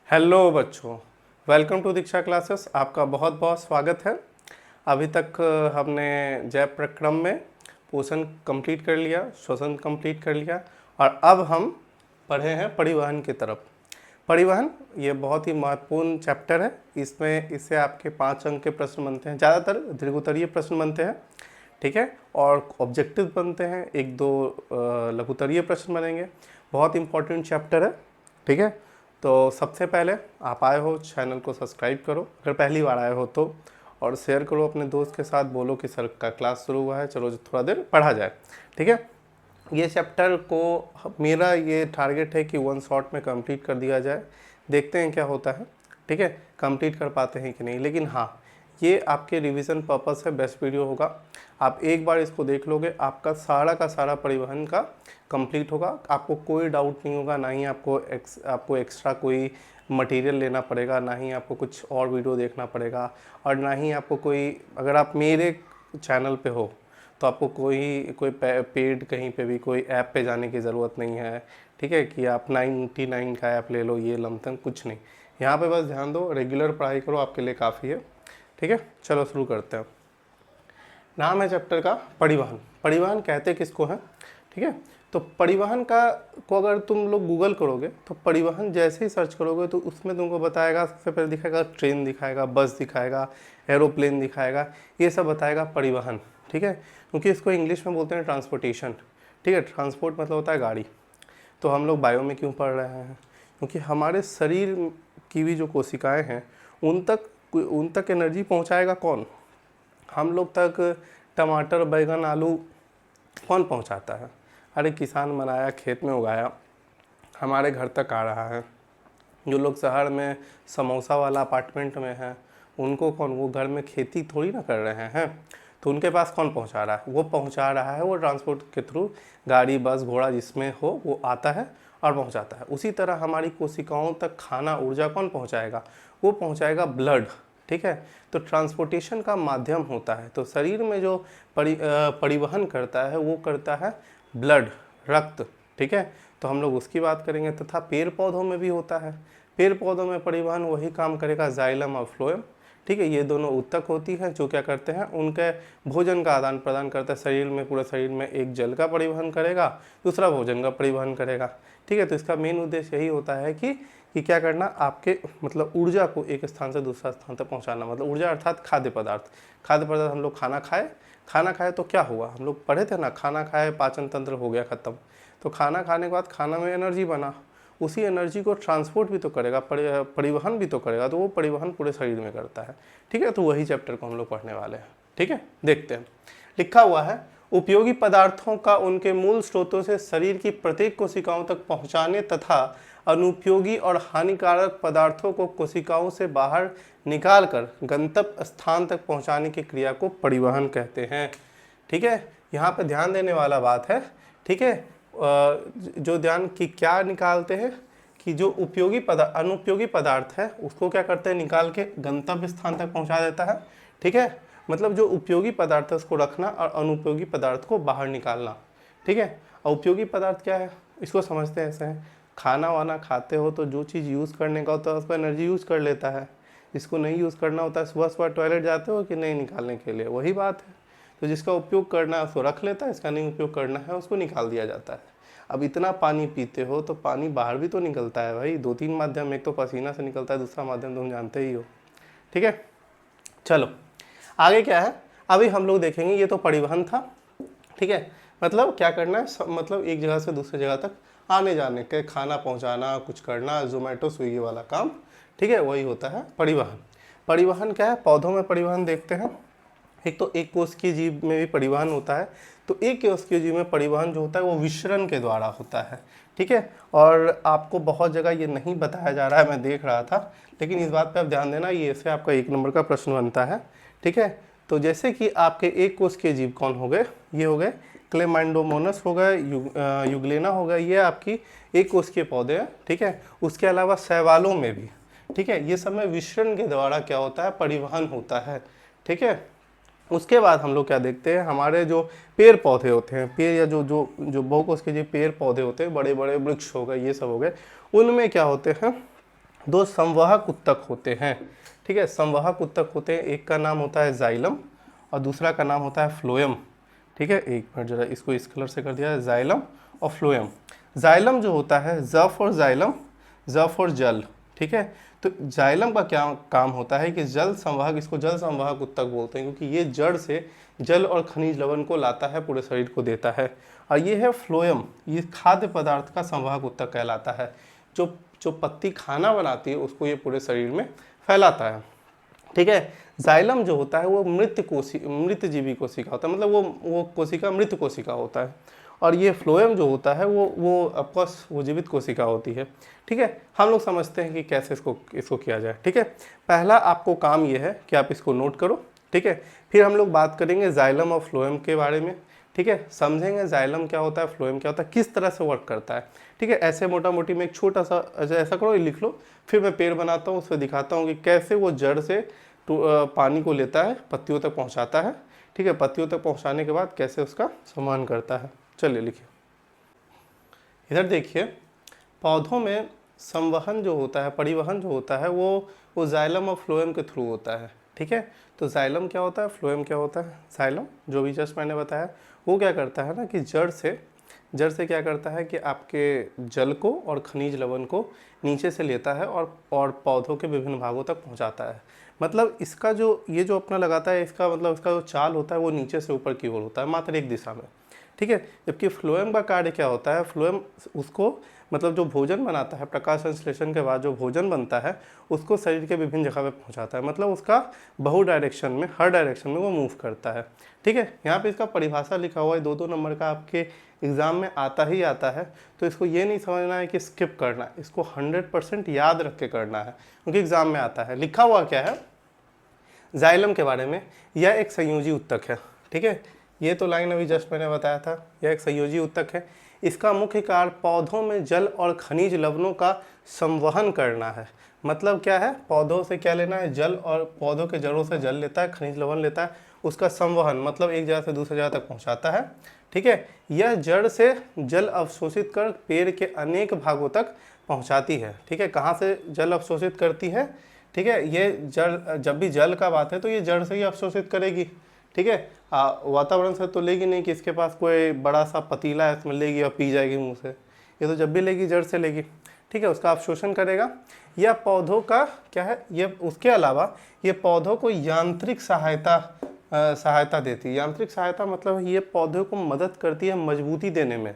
Hello बच्चों, welcome to Diksha classes. आपका बहुत बहुत स्वागत है। अभी तक हमने जय प्रक्रम में पोषण कंप्लीट कर लिया, श्वसन कंप्लीट कर लिया और अब हम पढ़े हैं परिवहन की तरफ। परिवहन ये बहुत ही महत्वपूर्ण चैप्टर है। इससे आपके 5 अंक के प्रश्न बनते हैं, ज़्यादातर दीर्घोत्तरीय प्रश्न बनते हैं, ठीक है, और ऑब्जेक्टिव बनते हैं, 1-2 लघुत्तरीय प्रश्न बनेंगे। बहुत इंपॉर्टेंट चैप्टर है, ठीक है। तो सबसे पहले आप आए हो, चैनल को सब्सक्राइब करो अगर पहली बार आए हो तो, और शेयर करो अपने दोस्त के साथ, बोलो कि सर का क्लास शुरू हुआ है, चलो थोड़ा देर पढ़ा जाए, ठीक है। ये चैप्टर को मेरा ये टारगेट है कि 1 शॉट में कंप्लीट कर दिया जाए। देखते हैं क्या होता है, ठीक है, कंप्लीट कर पाते हैं कि नहीं। लेकिन हाँ, ये आपके रिवीजन पर्पस है, बेस्ट वीडियो होगा। आप एक बार इसको देख लोगे, आपका सारा का सारा परिवहन का कंप्लीट होगा। आपको कोई डाउट नहीं होगा, ना ही आपको एक्स्ट्रा कोई मटेरियल लेना पड़ेगा, ना ही आपको कुछ और वीडियो देखना पड़ेगा, और ना ही आपको कोई, अगर आप मेरे चैनल पे हो तो आपको कोई पेड कहीं पे भी कोई ऐप पे जाने की ज़रूरत नहीं है, ठीक है, कि आप 99 का ऐप ले लो, ये लमसम कुछ नहीं। यहाँ पे बस ध्यान दो, रेगुलर पढ़ाई करो, आपके लिए काफ़ी है, ठीक है। चलो शुरू करते हैं। नाम है चैप्टर का परिवहन। परिवहन कहते किसको है, ठीक है। तो परिवहन को अगर तुम लोग गूगल करोगे तो परिवहन जैसे ही सर्च करोगे तो उसमें तुमको बताएगा, सबसे पहले दिखाएगा ट्रेन, दिखाएगा बस, दिखाएगा एरोप्लेन, दिखाएगा, ये सब बताएगा परिवहन, ठीक है। क्योंकि इसको इंग्लिश में बोलते हैं ट्रांसपोर्टेशन, ठीक है। ट्रांसपोर्ट मतलब होता है गाड़ी। तो हम लोग बायो में क्यों पढ़ रहे हैं, क्योंकि हमारे शरीर की भी जो कोशिकाएं हैं उन तक एनर्जी पहुंचाएगा कौन? हम लोग तक टमाटर, बैगन, आलू कौन पहुंचाता है? अरे किसान बनाया, खेत में उगाया, हमारे घर तक आ रहा है। जो लोग शहर में समोसा वाला अपार्टमेंट में हैं, उनको कौन, वो घर में खेती थोड़ी ना कर रहे हैं, तो उनके पास कौन पहुंचा रहा है? वो पहुंचा रहा है, वो ट्रांसपोर्ट के थ्रू, गाड़ी, बस, घोड़ा जिसमें हो वो आता है और पहुंचाता है। उसी तरह हमारी कोशिकाओं तक खाना, ऊर्जा कौन पहुंचाएगा? वो पहुंचाएगा ब्लड, ठीक है। तो ट्रांसपोर्टेशन का माध्यम होता है। तो शरीर में जो परिवहन करता है वो करता है ब्लड, रक्त, ठीक है। तो हम लोग उसकी बात करेंगे। तथा पेड़ पौधों में भी होता है। पेड़ पौधों में परिवहन वही काम करेगा, जाइलम और फ्लोएम, ठीक है। ये दोनों ऊतक होती हैं जो क्या करते हैं, उनके भोजन का आदान प्रदान करते हैं शरीर में। पूरे शरीर में एक जल का परिवहन करेगा, दूसरा भोजन का परिवहन करेगा, ठीक है। तो इसका मेन उद्देश्य यही होता है कि क्या करना, आपके मतलब ऊर्जा को एक स्थान से दूसरा स्थान तक पहुंचाना। मतलब ऊर्जा अर्थात खाद्य पदार्थ। खाद्य पदार्थ, हम लोग खाना खाए तो क्या हुआ, हम लोग पढ़े थे ना, खाना खाए पाचन तंत्र हो गया खत्म। तो खाना खाने के बाद खाना में एनर्जी बना, उसी एनर्जी को ट्रांसपोर्ट भी तो करेगा, परिवहन भी तो करेगा, तो वो परिवहन पूरे शरीर में करता है, ठीक है। तो वही चैप्टर को हम लोग पढ़ने वाले हैं, ठीक है। देखते हैं, लिखा हुआ है, उपयोगी पदार्थों का उनके मूल स्रोतों से शरीर की प्रत्येक कोशिकाओं तक पहुंचाने तथा अनुपयोगी और हानिकारक पदार्थों को कोशिकाओं से बाहर निकालकर गंतव्य स्थान तक पहुंचाने की क्रिया को परिवहन कहते हैं, ठीक है। यहाँ पे ध्यान देने वाला बात है, ठीक है। जो ध्यान की क्या निकालते हैं कि जो अनुपयोगी पदार्थ है उसको क्या करते हैं, निकाल के गंतव्य स्थान तक पहुंचा देता है, ठीक है। मतलब जो उपयोगी पदार्थ है उसको रखना और अनुपयोगी पदार्थ को बाहर निकालना, ठीक है। और उपयोगी पदार्थ क्या है, इसको समझते हैं ऐसे हैं, खाना वाना खाते हो तो जो चीज़ यूज़ करने का होता है उस पर एनर्जी यूज़ कर लेता है। इसको नहीं यूज़ करना होता है, सुबह सुबह टॉयलेट जाते हो कि नहीं निकालने के लिए, वही बात है। तो जिसका उपयोग करना है उसको रख लेता है, इसका नहीं उपयोग करना है उसको निकाल दिया जाता है। अब इतना पानी पीते हो तो पानी बाहर भी तो निकलता है भाई, 2-3 माध्यम, एक तो पसीना से निकलता है, दूसरा माध्यम तुम जानते ही हो, ठीक है। चलो आगे क्या है, अभी हम लोग देखेंगे। ये तो परिवहन था, ठीक है। मतलब क्या करना है, मतलब एक जगह से दूसरी जगह तक आने जाने के, खाना पहुंचाना, कुछ करना, जोमेटो स्विगी वाला काम, ठीक है, वही होता है परिवहन। परिवहन क्या है, पौधों में परिवहन देखते हैं। एक तो एक कोशिकीय जीव में भी परिवहन होता है। तो एक कोशिकीय जीव में परिवहन जो होता है वो विसरण के द्वारा होता है, ठीक है। और आपको बहुत जगह ये नहीं बताया जा रहा है, मैं देख रहा था, लेकिन इस बात पे आप ध्यान देना, ये ऐसे आपका 1 नंबर का प्रश्न बनता है, ठीक है। तो जैसे कि आपके एक कोशिकीय जीव कौन हो गए, ये हो गए क्लेमाइडोमोनास हो गए, यूग्लेना हो गए, ये आपकी एक कोशिकीय पौधे हैं, ठीक है। उसके अलावा शैवालों में भी, ठीक है, ये सब में विसरण के द्वारा क्या होता है, परिवहन होता है, ठीक है। उसके बाद हम लोग क्या देखते हैं, हमारे जो पेड़ पौधे होते हैं, पेड़ या जो जो जो बहुकोशिकीय पेड़ पौधे होते हैं, बड़े बड़े वृक्ष हो गए, ये सब हो गए, उनमें क्या होते हैं, दो संवाहक उत्तक होते हैं, ठीक है, संवाहक उत्तक होते हैं, एक का नाम होता है जाइलम और दूसरा का नाम होता है फ्लोएम, ठीक है। एक मिनट जरा इसको इस कलर से कर दिया है, जाइलम और फ्लोएम। जाइलम जो होता है, ज फॉर जाइलम, ज फॉर जल, ठीक है। तो जाइलम का क्या काम होता है कि जल संवाहक, इसको जल संवाहक उत्तक बोलते हैं क्योंकि ये जड़ से जल और खनिज लवण को लाता है, पूरे शरीर को देता है। और ये है फ्लोएम, ये खाद्य पदार्थ का संवाहक उत्तक कहलाता है, जो जो पत्ती खाना बनाती है उसको ये पूरे शरीर में फैलाता है, ठीक है। जाइलम जो होता है वो मृत जीवी कोशिका होता है, मतलब वो कोशिका मृत कोशिका होता है। और ये फ्लोएम जो होता है वो ऑफकोर्स वो जीवित कोशिका होती है, ठीक है। हम लोग समझते हैं कि कैसे इसको किया जाए, ठीक है। पहला आपको काम ये है कि आप इसको नोट करो, ठीक है। फिर हम लोग बात करेंगे जाइलम और फ्लोएम के बारे में, ठीक है, समझेंगे जाइलम क्या होता है, फ्लोएम क्या होता है, किस तरह से वर्क करता है, ठीक है। ऐसे मोटा मोटी में एक छोटा सा ऐसा करो, लिख लो, फिर मैं पेड़ बनाता हूँ, उस पर दिखाता हूँ कि कैसे वो जड़ से पानी को लेता है, पत्तियों तक पहुँचाता है, ठीक है। पत्तियों तक पहुँचाने के बाद कैसे उसका संवहन करता है। चलिए लिखिए, इधर देखिए, पौधों में संवहन जो होता है, परिवहन जो होता है वो जाइलम और फ्लोएम के थ्रू होता है, ठीक है। तो जाइलम क्या होता है, फ्लोएम क्या होता है। जाइलम जो भी जस्ट मैंने बताया, वो क्या करता है ना कि जड़ से क्या करता है कि आपके जल को और खनिज लवण को नीचे से लेता है और पौधों के विभिन्न भागों तक पहुंचाता है। मतलब इसका जो ये जो अपना लगाता है, इसका मतलब इसका जो चाल होता है वो नीचे से ऊपर की ओर होता है, मात्र एक दिशा में, ठीक है। जबकि फ्लोएम का कार्य क्या होता है, फ्लोएम उसको मतलब जो भोजन बनाता है, प्रकाश संश्लेषण के बाद जो भोजन बनता है उसको शरीर के विभिन्न जगह पे पहुंचाता है, मतलब उसका बहु डायरेक्शन में, हर डायरेक्शन में वो मूव करता है, ठीक है। यहाँ पे इसका परिभाषा लिखा हुआ है, 2-2 नंबर का आपके एग्जाम में आता ही आता है। तो इसको ये नहीं समझना है कि स्किप करना है, इसको 100% याद रख के करना है क्योंकि एग्जाम में आता है। लिखा हुआ क्या है जाइलम के बारे में, यह एक संयोजी उत्तक है, ठीक है। ये तो लाइन अभी जस्ट मैंने बताया था, यह एक संयोजी उत्तक है। इसका मुख्य कार्य पौधों में जल और खनिज लवणों का संवहन करना है। मतलब क्या है, पौधों से क्या लेना है, जल, और पौधों के जड़ों से जल लेता है, खनिज लवण लेता है, उसका संवहन मतलब एक जगह से दूसरी जगह तक पहुंचाता है, ठीक है। यह जड़ से जल अवशोषित कर पेड़ के अनेक भागों तक पहुंचाती है, ठीक है। कहाँ से जल अवशोषित करती है, ठीक है। ये जड़, जब भी जल का बात है तो ये जड़ से ही अवशोषित करेगी, ठीक है। वातावरण से तो लेगी नहीं कि इसके पास कोई बड़ा सा पतीला है इसमें लेगी और पी जाएगी मुंह से, ये तो जब भी लेगी जड़ से लेगी, ठीक है। उसका अवशोषण करेगा। यह पौधों का क्या है, ये उसके अलावा ये पौधों को यांत्रिक सहायता देती है। यांत्रिक सहायता मतलब ये पौधों को मदद करती है मजबूती देने में,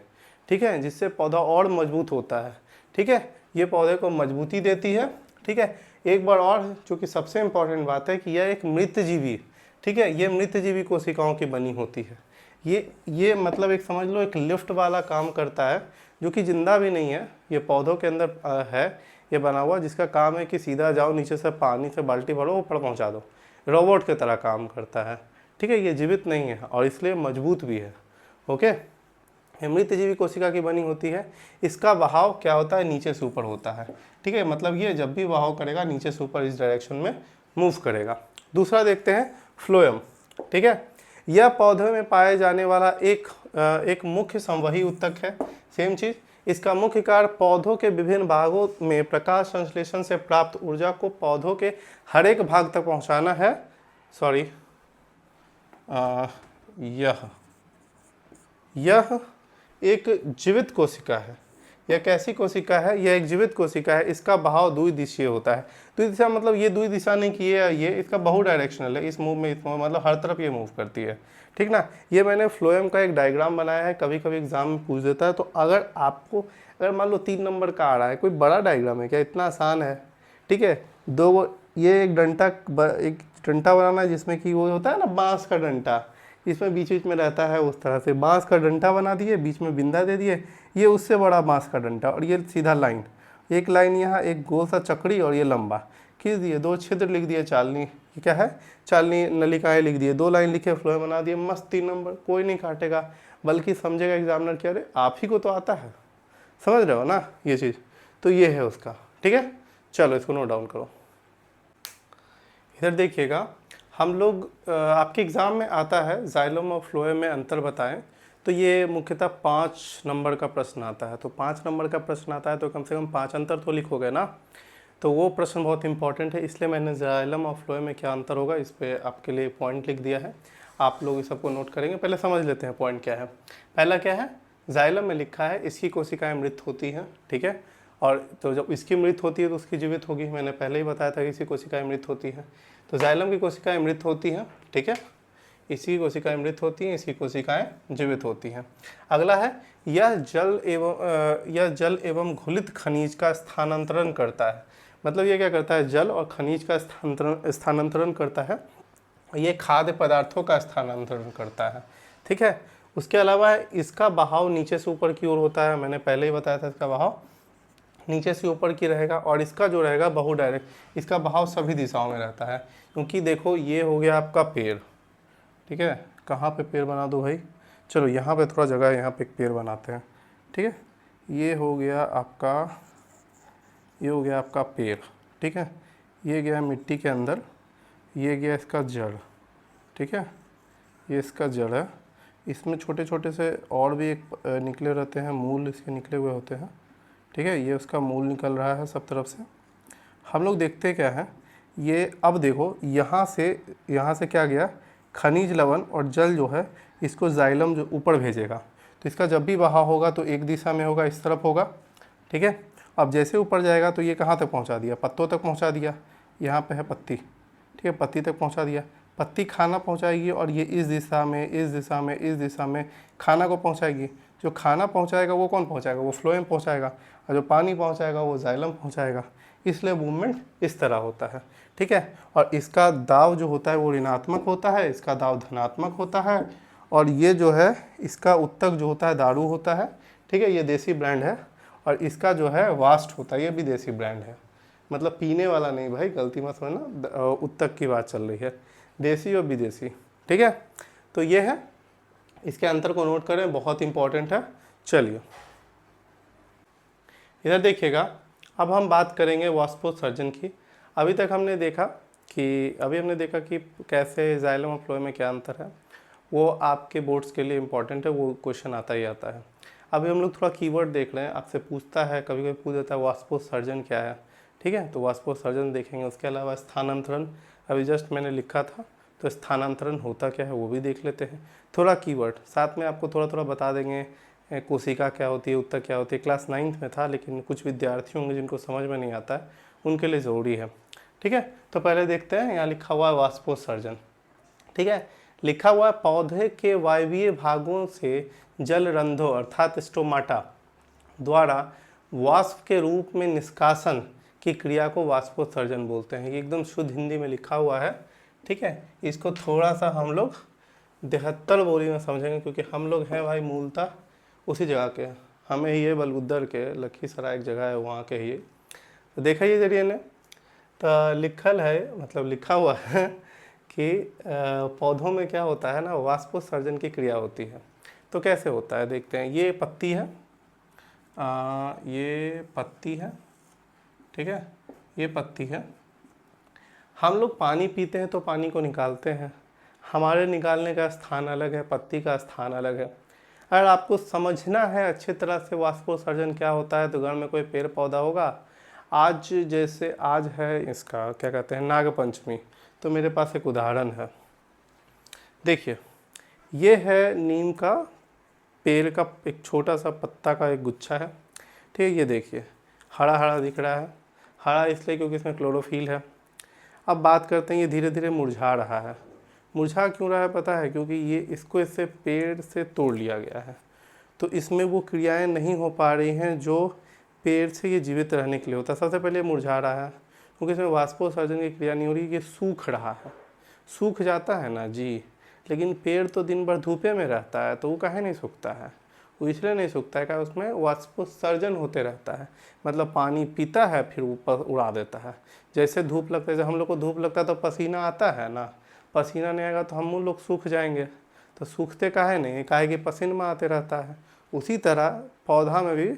ठीक है, जिससे पौधा और मजबूत होता है, ठीक है। ये पौधे को मजबूती देती है, ठीक है। एक बार और जो कि सबसे इम्पॉर्टेंट बात है कि यह एक मृतजीवी, ठीक है, ये मृतजीवी कोशिकाओं की बनी होती है। ये मतलब एक समझ लो एक लिफ्ट वाला काम करता है, जो कि जिंदा भी नहीं है, ये पौधों के अंदर है ये बना हुआ, जिसका काम है कि सीधा जाओ नीचे से पानी से बाल्टी भरो ऊपर पहुंचा दो, रोबोट की तरह काम करता है, ठीक है। ये जीवित नहीं है और इसलिए मजबूत भी है, ओके। ये मृतजीवी कोशिका की बनी होती है। इसका बहाव क्या होता है, नीचे से ऊपर होता है, ठीक है। मतलब ये जब भी बहाव करेगा नीचे से ऊपर इस डायरेक्शन में मूव करेगा। दूसरा देखते हैं फ्लोएम, ठीक है। यह पौधे में पाए जाने वाला एक मुख्य संवही उत्तक है। सेम चीज, इसका मुख्य कार्य पौधों के विभिन्न भागों में प्रकाश संश्लेषण से प्राप्त ऊर्जा को पौधों के हर एक भाग तक पहुंचाना है। सॉरी, यह एक जीवित कोशिका है। यह कैसी कोशिका है, यह एक जीवित कोशिका है। इसका बहाव द्विदिशीय होता है। द्विदिशा मतलब ये द्वि दिशा नहीं कि ये इसका बहु डायरेक्शनल है, इस मूव में मतलब हर तरफ ये मूव करती है, ठीक ना। ये मैंने फ्लोएम का एक डायग्राम बनाया है, कभी कभी एग्जाम में पूछ देता है। तो अगर मान लो 3 नंबर का आ रहा है, कोई बड़ा डायग्राम है क्या, इतना आसान है, ठीक है। ये एक डंटा बनाना है जिसमें कि वो होता है ना बांस का डंटा, इसमें बीच बीच में रहता है, उस तरह से बांस का डंटा बना दिए, बीच में बिंदा दे दिए, ये उससे बड़ा बांस का डंटा, और ये सीधा लाइन, एक लाइन यहाँ, एक गोल सा चक्री, और ये लंबा खींच दिए, 2 छिद्र लिख दिए, चालनी, ये क्या है, चालनी नलिकाएं लिख दिए, 2 लाइन लिखे, फ्लो बना दिए, मस्त 3 नंबर, कोई नहीं काटेगा, बल्कि समझेगा एग्जामिनर कि अरे आप ही को तो आता है, समझ रहे हो ना ये चीज़। तो ये है उसका, ठीक है। चलो इसको नोट डाउन करो। इधर देखिएगा, हम लोग आपके एग्ज़ाम में आता है जाइलम और फ्लोएम में अंतर बताएं, तो ये मुख्यतः 5 नंबर का प्रश्न आता है। तो 5 नंबर का प्रश्न आता है तो कम से कम 5 अंतर तो लिखोगे ना। तो वो प्रश्न बहुत इंपॉर्टेंट है, इसलिए मैंने जाइलम और फ्लोएम में क्या अंतर होगा इस पर आपके लिए पॉइंट लिख दिया है। आप लोग इस सबको नोट करेंगे। पहले समझ लेते हैं पॉइंट क्या है। पहला क्या है, जाइलम में लिखा है इसकी कोशिकाएं मृत होती हैं, ठीक है। और तो जब इसकी मृत होती है तो उसकी जीवित होगी, मैंने पहले ही बताया था कि इसकी कोशिकाएं मृत होती हैं। तो जाइलम की कोशिकाएं मृत होती हैं, ठीक है। इसकी कोशिकाएं मृत होती हैं, इसकी कोशिकाएं जीवित होती हैं। अगला है यह जल एवं घुलित खनिज का स्थानांतरण करता है। मतलब ये क्या करता है, जल और खनिज का स्थानांतरण करता है। ये खाद्य पदार्थों का स्थानांतरण करता है, ठीक है। उसके अलावा इसका बहाव नीचे से ऊपर की ओर होता है, मैंने पहले ही बताया था इसका बहाव नीचे से ऊपर की रहेगा। और इसका जो रहेगा बहु डायरेक्ट, इसका बहाव सभी दिशाओं में रहता है। क्योंकि देखो ये हो गया आपका पेड़, ठीक है। कहाँ पे पेड़ बना दो भाई, चलो यहाँ पे थोड़ा जगह है, यहाँ पे एक पेड़ बनाते हैं, ठीक है। ये हो गया आपका पेड़, ठीक है। ये गया मिट्टी के अंदर, ये गया इसका जड़, ठीक है। ये इसका जड़ है। इसमें छोटे छोटे से और भी एक निकले रहते हैं, मूल इसके निकले हुए होते हैं, ठीक है। ये उसका मूल निकल रहा है सब तरफ से। हम लोग देखते क्या है, ये अब देखो यहाँ से क्या गया, खनिज लवण और जल जो है इसको जाइलम जो ऊपर भेजेगा। तो इसका जब भी बहाव होगा तो एक दिशा में होगा, इस तरफ होगा, ठीक है। अब जैसे ऊपर जाएगा तो ये कहाँ तक पहुँचा दिया, पत्तों तक पहुँचा दिया। यहाँ पे है पत्ती, ठीक है, पत्ती तक पहुँचा दिया। पत्ती खाना पहुँचाएगी और ये इस दिशा में, इस दिशा में, इस दिशा में खाना को पहुँचाएगी। जो खाना पहुँचाएगा वो कौन पहुँचाएगा, वो फ्लोएम पहुँचाएगा। और जो पानी पहुँचाएगा वो जाइलम पहुँचाएगा। इसलिए मूवमेंट इस तरह होता है, ठीक है। और इसका दाव जो होता है वो ऋणात्मक होता है, इसका दाव धनात्मक होता है। और ये जो है इसका उत्तक जो होता है दारू होता है, ठीक है। ये देसी ब्रांड है। और इसका जो है वास्ट होता है, ये भी देसी ब्रांड है। मतलब पीने वाला नहीं भाई, गलती मत समझना, उत्तक की बात चल रही है, देसी और विदेशी, ठीक है। तो ये है, इसके अंतर को नोट करें, बहुत इंपॉर्टेंट है। चलिए इधर देखिएगा, अब हम बात करेंगे वाष्पोत्सर्जन की। अभी हमने देखा कि कैसे जाइलम और फ्लोएम में क्या अंतर है, वो आपके बोर्ड्स के लिए इम्पॉर्टेंट है, वो क्वेश्चन आता ही आता है। अभी हम लोग थोड़ा कीवर्ड देख रहे हैं, आपसे पूछता है, कभी कभी पूछ देता है वाष्पोत्सर्जन क्या है, ठीक है। तो वाष्पोत्सर्जन देखेंगे। उसके अलावा स्थानांतरण, अभी जस्ट मैंने लिखा था, तो स्थानांतरण होता क्या है वो भी देख लेते हैं। थोड़ा कीवर्ड साथ में आपको थोड़ा बता देंगे, कोशिका क्या होती है, उत्तक क्या होती है। क्लास 9th में था, लेकिन कुछ विद्यार्थी होंगे जिनको समझ में नहीं आता है, उनके लिए ज़रूरी है, ठीक है। तो पहले देखते हैं, यहाँ लिखा हुआ है वाष्पोत्सर्जन, ठीक है। लिखा हुआ है पौधे के वायवीय भागों से जल रंध्रों अर्थात स्टोमाटा द्वारा वाष्प के रूप में निष्कासन की क्रिया को वाष्पोत्सर्जन बोलते हैं। ये एकदम शुद्ध हिंदी में लिखा हुआ है, ठीक है। इसको थोड़ा सा हम लोग 73 बोली में समझेंगे, क्योंकि हम लोग हैं भाई मूलतः उसी जगह के, हमें ये बलुद्दर के लखीसराय एक जगह है वहाँ के ही। तो देखा ये जरिए ने तो लिखा हुआ है कि पौधों में क्या होता है ना, वाष्पोत्सर्जन की क्रिया होती है। तो कैसे होता है देखते हैं। ये पत्ती है, ये पत्ती है, ठीक है। ये पत्ती है। हम लोग पानी पीते हैं तो पानी को निकालते हैं, हमारे निकालने का स्थान अलग है, पत्ती का स्थान अलग है। अगर आपको समझना है अच्छी तरह से वाष्पोत्सर्जन क्या होता है, तो घर में कोई पेड़ पौधा होगा, आज है इसका क्या कहते हैं, नागपंचमी, तो मेरे पास एक उदाहरण है। देखिए ये है नीम का पेड़ का एक छोटा सा पत्ता का एक गुच्छा है, ठीक है। ये देखिए हरा हरा दिख रहा है, हरा इसलिए क्योंकि इसमें क्लोरोफिल है। अब बात करते हैं, ये धीरे धीरे मुरझा रहा है। मुरझा क्यों रहा है पता है, क्योंकि ये इससे पेड़ से तोड़ लिया गया है, तो इसमें वो क्रियाएं नहीं हो पा रही हैं जो पेड़ से ये जीवित रहने के लिए होता है। सबसे पहले मुरझा रहा है क्योंकि इसमें वाष्पोत्सर्जन की क्रिया नहीं हो रही, ये सूख रहा है। सूख जाता है ना जी, लेकिन पेड़ तो दिन भर धूपे में रहता है, तो वो काहे नहीं सूखता है, वो इसलिए नहीं सूखता है कि उसमें वाष्पोत्सर्जन होते रहता है। मतलब पानी पीता है फिर ऊपर उड़ा देता है। जैसे धूप लगता है, जब हम लोग को धूप लगता है तो पसीना आता है ना, पसीना नहीं आएगा तो हम लोग सूख जाएंगे। तो सूखते काहे नहीं, काहे कि पसीना में आते रहता है। उसी तरह पौधा में भी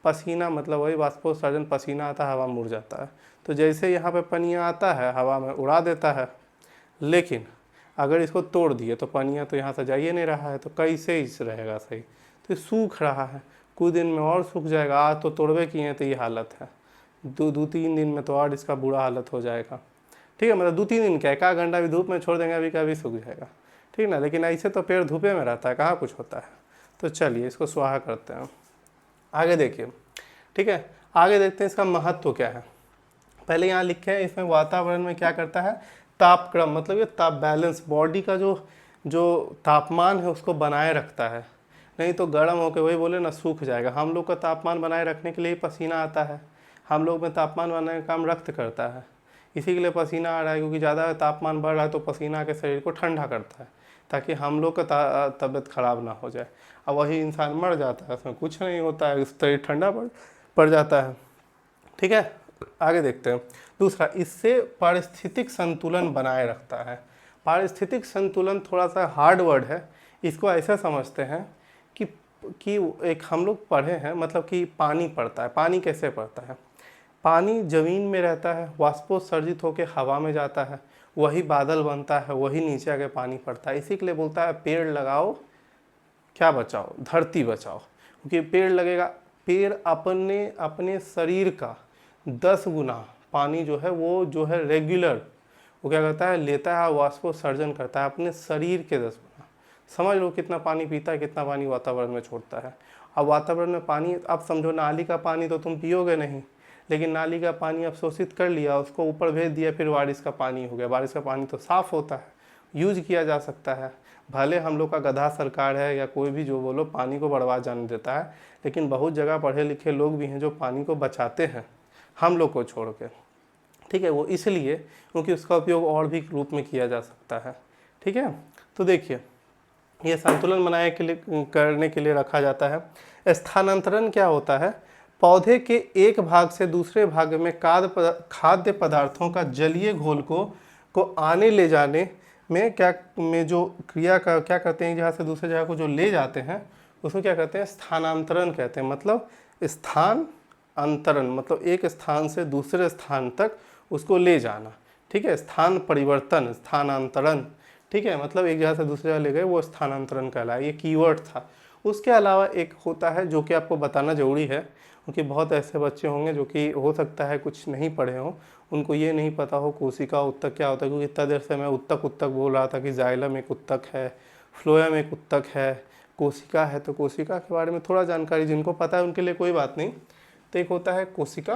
पसीना, मतलब वही वाष्पोत्सर्जन, पसीना आता है, हवा में उड़ जाता है। तो जैसे यहाँ पे पनिया आता है हवा में उड़ा देता है, लेकिन अगर इसको तोड़ दिए तो पनिया तो यहाँ से जा ही नहीं रहा है, तो कैसे इस रहेगा सही। तो सूख रहा है, कुछ दिन में और सूख जाएगा। आज तो तोड़वे किए हैं तो ये हालत है। दो 3 दिन में तो और इसका बुरा हालत हो जाएगा। ठीक है, मतलब 2-3 दिन क्या, 1 घंटा भी धूप में छोड़ देंगे अभी का भी सूख जाएगा। ठीक ना, लेकिन ऐसे तो पेड़ धूपे में रहता है, कहाँ कुछ होता है। तो चलिए इसको स्वाहा करते हैं। आगे देखिए, ठीक है, आगे देखते हैं इसका महत्व क्या है। पहले यहाँ लिखे हैं इसमें वातावरण में क्या करता है, तापक्रम, मतलब ये ताप बैलेंस, बॉडी का जो तापमान है उसको बनाए रखता है। नहीं तो गर्म होकर वही बोले ना सूख जाएगा। हम लोग का तापमान बनाए रखने के लिए पसीना आता है। हम लोग में तापमान बनाने का काम रक्त करता है, इसी के लिए पसीना आ रहा है, क्योंकि ज़्यादा तापमान बढ़ रहा है तो पसीना के शरीर को ठंडा करता है ताकि हम लोग का तबीयत खराब ना हो जाए। अब वही इंसान मर जाता है, उसमें कुछ नहीं होता है, शरीर ठंडा पड़ जाता है। ठीक है, आगे देखते हैं। दूसरा, इससे पारिस्थितिक संतुलन बनाए रखता है। पारिस्थितिक संतुलन थोड़ा सा हार्ड वर्ड है, इसको ऐसा समझते हैं कि एक हम लोग पढ़े हैं, मतलब कि पानी पड़ता है। पानी कैसे पड़ता है, पानी ज़मीन में रहता है, वाष्पोत्सर्जित होकर हवा में जाता है, वही बादल बनता है, वही नीचे आके पानी पड़ता है। इसी के लिए बोलता है पेड़ लगाओ क्या बचाओ, धरती बचाओ। क्योंकि पेड़ लगेगा, पेड़ अपने शरीर का 10 गुना पानी जो है वो जो है रेगुलर वो क्या करता है, लेता है, वाष्पोत्सर्जन करता है अपने शरीर के 10 गुना। समझ लो कितना पानी पीता है, कितना पानी वातावरण में छोड़ता है। अब वातावरण में पानी, अब समझो नाली का पानी तो तुम पियोगे नहीं, लेकिन नाली का पानी अवशोषित कर लिया, उसको ऊपर भेज दिया, फिर बारिश का पानी हो गया। बारिश का पानी तो साफ़ होता है, यूज किया जा सकता है। भले हम लोग का गधा सरकार है या कोई भी जो बोलो पानी को बर्बाद जाने देता है, लेकिन बहुत जगह पढ़े लिखे लोग भी हैं जो पानी को बचाते हैं हम लोग को छोड़ के। ठीक है, वो इसलिए क्योंकि उसका उपयोग और भी रूप में किया जा सकता है। ठीक है, तो देखिए ये संतुलन बनाए करने के लिए रखा जाता है। स्थानांतरण क्या होता है, पौधे के एक भाग से दूसरे भाग में खाद्य पदार्थों का जलीय घोल को आने ले जाने में जो क्रिया का क्या करते हैं, जहाँ से दूसरे जगह को जो ले जाते हैं उसको क्या कहते हैं, स्थानांतरण कहते हैं। मतलब स्थान अंतरण, मतलब एक स्थान से दूसरे स्थान तक उसको ले जाना। ठीक है, स्थान परिवर्तन, स्थानांतरण। ठीक है, मतलब एक जगह से दूसरे जगह ले गए, वो स्थानांतरण कहलाया। ये कीवर्ड था। उसके अलावा एक होता है जो कि आपको बताना ज़रूरी है, क्योंकि बहुत ऐसे बच्चे होंगे जो कि हो सकता है कुछ नहीं पढ़े हों, उनको ये नहीं पता हो कोशिका उत्तक क्या होता है। क्योंकि इतना देर से मैं उत्तक बोल रहा था कि जाइलम एक उत्तक है, फ्लोएम एक उत्तक है, कोशिका है। तो कोशिका के बारे में थोड़ा जानकारी जिनको पता है उनके लिए कोई बात नहीं। तो एक होता है कोशिका,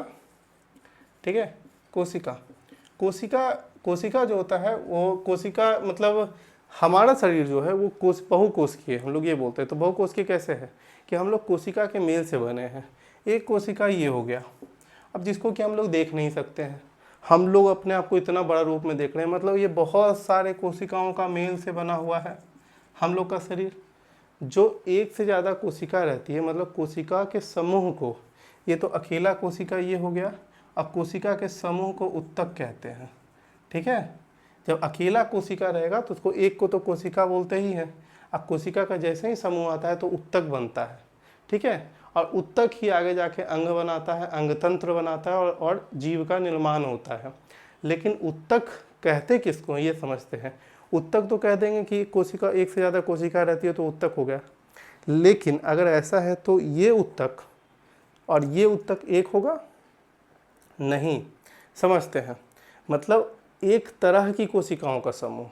ठीक है, कोशिका जो होता है वो कोशिका मतलब हमारा शरीर जो है वो बहुकोशिकीय है, हम लोग ये बोलते हैं। तो बहुकोशिकीय कैसे है कि हम लोग कोशिका के मेल से बने हैं। एक कोशिका ये हो गया, अब जिसको कि हम लोग देख नहीं सकते हैं, हम लोग अपने आप को इतना बड़ा रूप में देख रहे हैं, मतलब ये बहुत सारे कोशिकाओं का मेल से बना हुआ है हम लोग का शरीर। जो एक से ज़्यादा कोशिका रहती है, मतलब कोशिका के समूह को, ये तो अकेला कोशिका ये हो गया। अब कोशिका के समूह को उत्तक कहते हैं। ठीक है, जब अकेला कोशिका रहेगा तो उसको एक को तो कोशिका बोलते ही हैं। अब कोशिका का जैसे ही समूह आता है तो उत्तक बनता है। ठीक है, और उत्तक ही आगे जाके अंग बनाता है, अंगतंत्र बनाता है और जीव का निर्माण होता है। लेकिन उत्तक कहते किसको ये समझते हैं। उत्तक तो कह देंगे कि कोशिका एक से ज़्यादा कोशिका रहती है तो उत्तक हो गया, लेकिन अगर ऐसा है तो ये उत्तक और ये उत्तक एक होगा नहीं, समझते हैं। मतलब एक तरह की कोशिकाओं का समूह।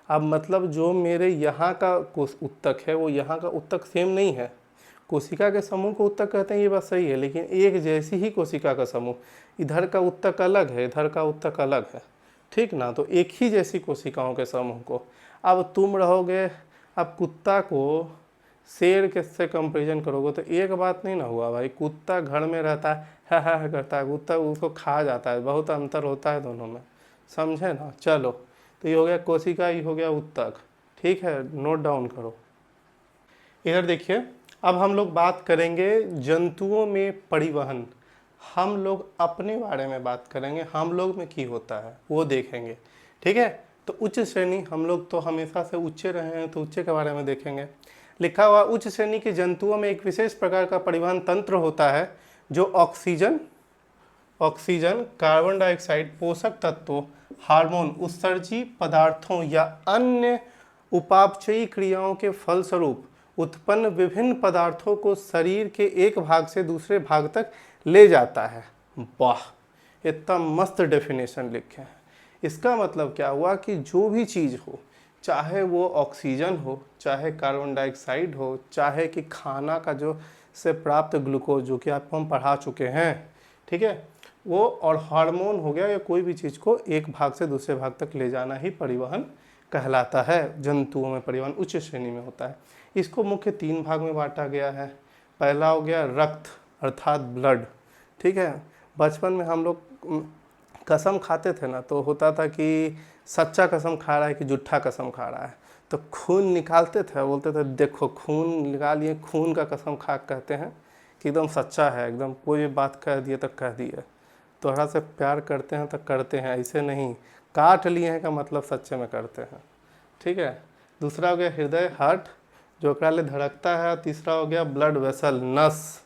अब मतलब जो मेरे यहाँ का उत्तक है वो यहाँ का उत्तक सेम नहीं है। कोशिका के समूह को उत्तक कहते हैं, ये बात सही है, लेकिन एक जैसी ही कोशिका का समूह, इधर का उत्तक अलग है, इधर का उत्तक अलग है। ठीक ना, तो एक ही जैसी कोशिकाओं के समूह को। अब तुम रहोगे, अब कुत्ता को शेर के से कंपेरिजन करोगे तो एक बात नहीं ना हुआ भाई। कुत्ता घर में रहता है हा करता है, कुत्ता उसको खा जाता है, बहुत अंतर होता है दोनों में, समझे ना। चलो, तो ये हो गया कोशिका, ये हो गया उत्तक। ठीक है, नोट डाउन करो। इधर देखिए, अब हम लोग बात करेंगे जंतुओं में परिवहन। हम लोग अपने बारे में बात करेंगे, हम लोग में की होता है वो देखेंगे। ठीक है, तो उच्च श्रेणी, हम लोग तो हमेशा से उच्चे रहे हैं तो उच्चे के बारे में देखेंगे। लिखा हुआ उच्च श्रेणी के जंतुओं में एक विशेष प्रकार का परिवहन तंत्र होता है जो ऑक्सीजन, कार्बन डाइऑक्साइड, पोषक तत्वों, हार्मोन, उत्सर्जी पदार्थों या अन्य उपापचयी क्रियाओं के फलस्वरूप उत्पन्न विभिन्न पदार्थों को शरीर के एक भाग से दूसरे भाग तक ले जाता है। वाह, इतना मस्त डेफिनेशन लिखे हैं। इसका मतलब क्या हुआ कि जो भी चीज़ हो, चाहे वो ऑक्सीजन हो, चाहे कार्बन डाइऑक्साइड हो, चाहे कि खाना का जो से प्राप्त ग्लूकोज, जो कि आपको हम पढ़ा चुके हैं, ठीक है, वो, और हार्मोन हो गया, या कोई भी चीज़ को एक भाग से दूसरे भाग तक ले जाना ही परिवहन कहलाता है। जंतुओं में परिवहन उच्च श्रेणी में होता है। इसको मुख्य 3 भाग में बांटा गया है। पहला हो गया रक्त अर्थात ब्लड, ठीक है। बचपन में हम लोग कसम खाते थे ना, तो होता था कि सच्चा कसम खा रहा है कि झूठा कसम खा रहा है, तो खून निकालते थे, बोलते थे देखो खून निकालिए, खून का कसम खा कहते हैं कि एकदम सच्चा है, एकदम कोई भी बात कह दिए तो कह दिए। तोहरा से प्यार करते हैं तो करते हैं, ऐसे नहीं काट लिए हैं का मतलब सच्चे में करते हैं, ठीक है। दूसरा हो गया हृदय हार्ट, जो ओकरा लिए धड़कता है। तीसरा हो गया ब्लड वेसल नस,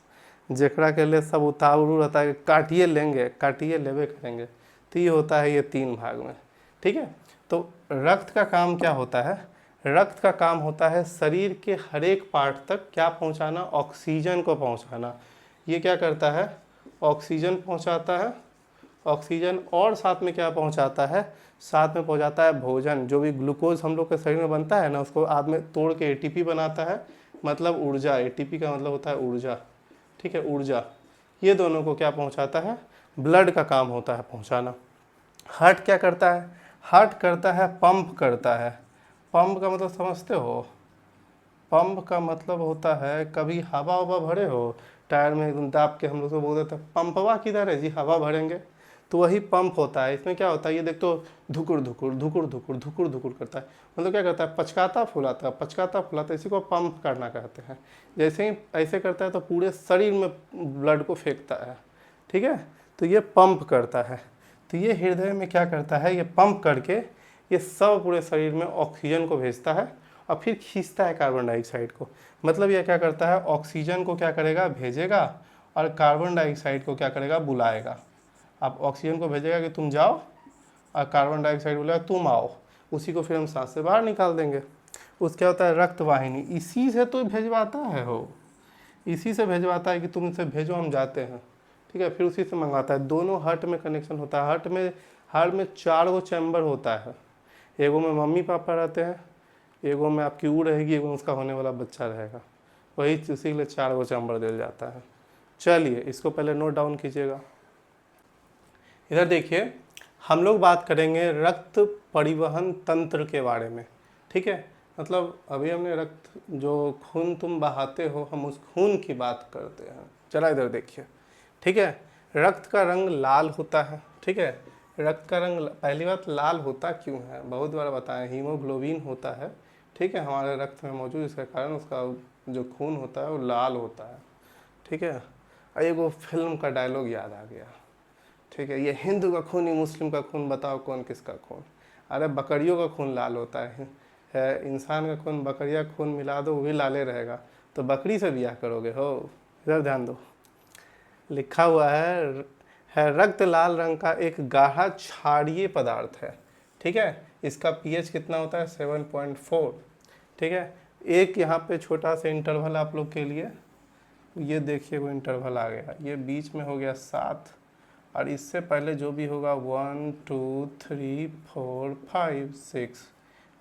जेकरा के लिए सब उतावरू रहता है कि काटिए लेंगे, काटिए लेवे करेंगे। तो ये होता है ये 3 भाग में, ठीक है। तो रक्त का काम क्या होता है? रक्त का काम होता है शरीर के हर एक पार्ट तक क्या पहुंचाना? ऑक्सीजन को पहुंचाना। ये क्या करता है? ऑक्सीजन पहुंचाता है, ऑक्सीजन, और साथ में क्या पहुंचाता है? साथ में पहुंचाता है भोजन। जो भी ग्लूकोज हम लोग के शरीर में बनता है ना, उसको बाद में तोड़ के एटीपी बनाता है, मतलब ऊर्जा। एटीपी का मतलब होता है ऊर्जा, ठीक है, ऊर्जा। ये दोनों को क्या पहुंचाता है? ब्लड का काम होता है पहुंचाना। हार्ट क्या करता है? हार्ट करता है पंप करता है। पंप का मतलब समझते हो? पंप का मतलब होता है, कभी हवा ववा भरे हो टायर में, एकदम दाब के हम लोग तो बोलते थे पंपवा किधर है जी, हवा भरेंगे, तो वही पंप होता है। इसमें क्या होता है, ये देख तो धुकुर धुकुर धुकुर धुकुर धुकुर धुकुर करता है, मतलब क्या करता है? पचकाता फुलाता है, पचकाता फुलाता है, इसी को पंप करना कहते हैं। जैसे ही ऐसे करता है तो पूरे शरीर में ब्लड को फेंकता है, ठीक है, तो ये पंप करता है। तो ये हृदय में क्या करता है? ये पंप करके ये सब पूरे शरीर में ऑक्सीजन को भेजता है और फिर खींचता है कार्बन डाइऑक्साइड को। मतलब ये क्या करता है? ऑक्सीजन को क्या करेगा? भेजेगा, और कार्बन डाइऑक्साइड को क्या करेगा? बुलाएगा। आप ऑक्सीजन को भेजेगा कि तुम जाओ, और कार्बन डाइऑक्साइड बोलेगा तुम आओ, उसी को फिर हम सांस से बाहर निकाल देंगे। उसका क्या होता है? रक्त वाहिनी, इसी से तो भेजवाता है हो, इसी से भेजवाता है कि तुम इसे भेजो हम जाते हैं, ठीक है, फिर उसी से मंगवाता है। दोनों हार्ट में कनेक्शन होता है। हार्ट में 4 गो चैम्बर होता है। एगो में मम्मी पापा रहते हैं, एगो में आपकी ऊ रहेगी, एगो में उसका होने वाला बच्चा रहेगा, वही उसी के लिए 4 गो चैम्बर दिया जाता है। चलिए इसको पहले नोट डाउन कीजिएगा। इधर देखिए, हम लोग बात करेंगे रक्त परिवहन तंत्र के बारे में, ठीक है। मतलब अभी हमने रक्त, जो खून तुम बहाते हो, हम उस खून की बात करते हैं। चला इधर देखिए, ठीक है। रक्त का रंग लाल होता है, ठीक है। रक्त का रंग, पहली बात लाल होता क्यों है, बहुत बार बताएं, हीमोग्लोबिन होता है, ठीक है, हमारे रक्त में मौजूद, इसके कारण उसका जो खून होता है वो लाल होता है, ठीक है। एक वो फिल्म का डायलॉग याद आ गया, ठीक है, ये हिंदू का खून ही मुस्लिम का खून, बताओ कौन किसका खून? अरे बकरियों का खून लाल होता है इंसान का खून, बकरिया खून मिला दो वो भी लाले रहेगा, तो बकरी से ब्याह करोगे हो? इधर ध्यान दो, लिखा हुआ है रक्त लाल रंग का एक गाढ़ा क्षारीय पदार्थ है, ठीक है। इसका पीएच कितना होता है? 7.4, ठीक है। एक यहाँ पे छोटा सा इंटरवल आप लोग के लिए, ये देखिए वो इंटरवल आ गया, ये बीच में हो गया 7, और इससे पहले जो भी होगा 1 2 3 4 5 6,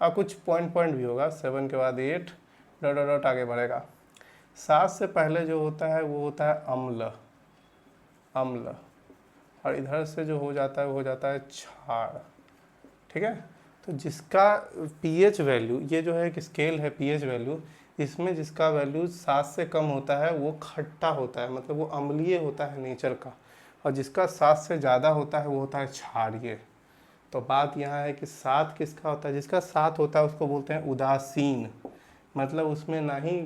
और कुछ पॉइंट भी होगा, 7 के बाद 8 डॉट डॉट डॉट आगे बढ़ेगा। 7 से पहले जो होता है वो होता है अम्ल, अम्ल, और इधर से जो हो जाता है वो हो जाता है क्षार, ठीक है। तो जिसका पीएच वैल्यू, ये जो है एक स्केल है पीएच वैल्यू, इसमें जिसका वैल्यू 7 से कम होता है वो खट्टा होता है, मतलब वो अम्लीय होता है नेचर का, और जिसका 7 से ज़्यादा होता है वो होता है क्षारीय। तो बात यहाँ है कि 7 किसका होता है? जिसका 7 होता है उसको बोलते हैं उदासीन, मतलब उसमें ना ही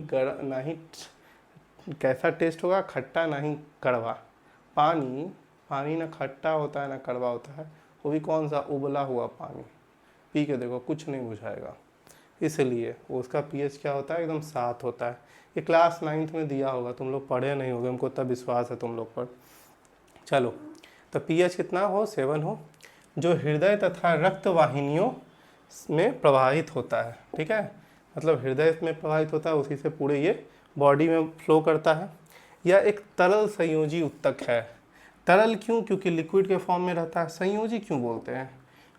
कैसा टेस्ट होगा, खट्टा ना ही कड़वा। पानी ना खट्टा होता है ना कड़वा होता है, वो भी कौन सा? उबला हुआ पानी, पी के देखो कुछ नहीं बुझाएगा, इसलिए वो उसका पीएच क्या होता है? एकदम 7 होता है। ये क्लास 9th में दिया होगा, तुम लोग पढ़े नहीं होगे, हमको तब विश्वास है तुम लोग पर। चलो, तो पीएच कितना हो? 7 हो, जो हृदय तथा रक्त वाहिनियों में प्रवाहित होता है, ठीक है, मतलब हृदय में प्रवाहित होता है, उसी से पूरे ये बॉडी में फ्लो करता है। यह एक तरल संयोजी उत्तक है, तरल क्यों? क्योंकि लिक्विड के फॉर्म में रहता है। संयोजी क्यों बोलते हैं?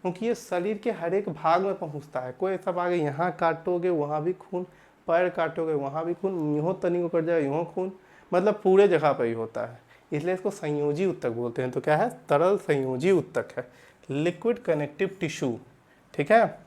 क्योंकि ये शरीर के हर एक भाग में पहुंचता है। कोई ऐसा भाग है यहाँ काटोगे वहाँ भी खून, पैर काटोगे वहाँ भी खून, यूँ तनी को कट जाए यूँ खून, मतलब पूरे जगह पर ही होता है, इसलिए इसको संयोजी उत्तक बोलते हैं। तो क्या है? तरल संयोजी उत्तक है, लिक्विड कनेक्टिव टिश्यू। ठीक है।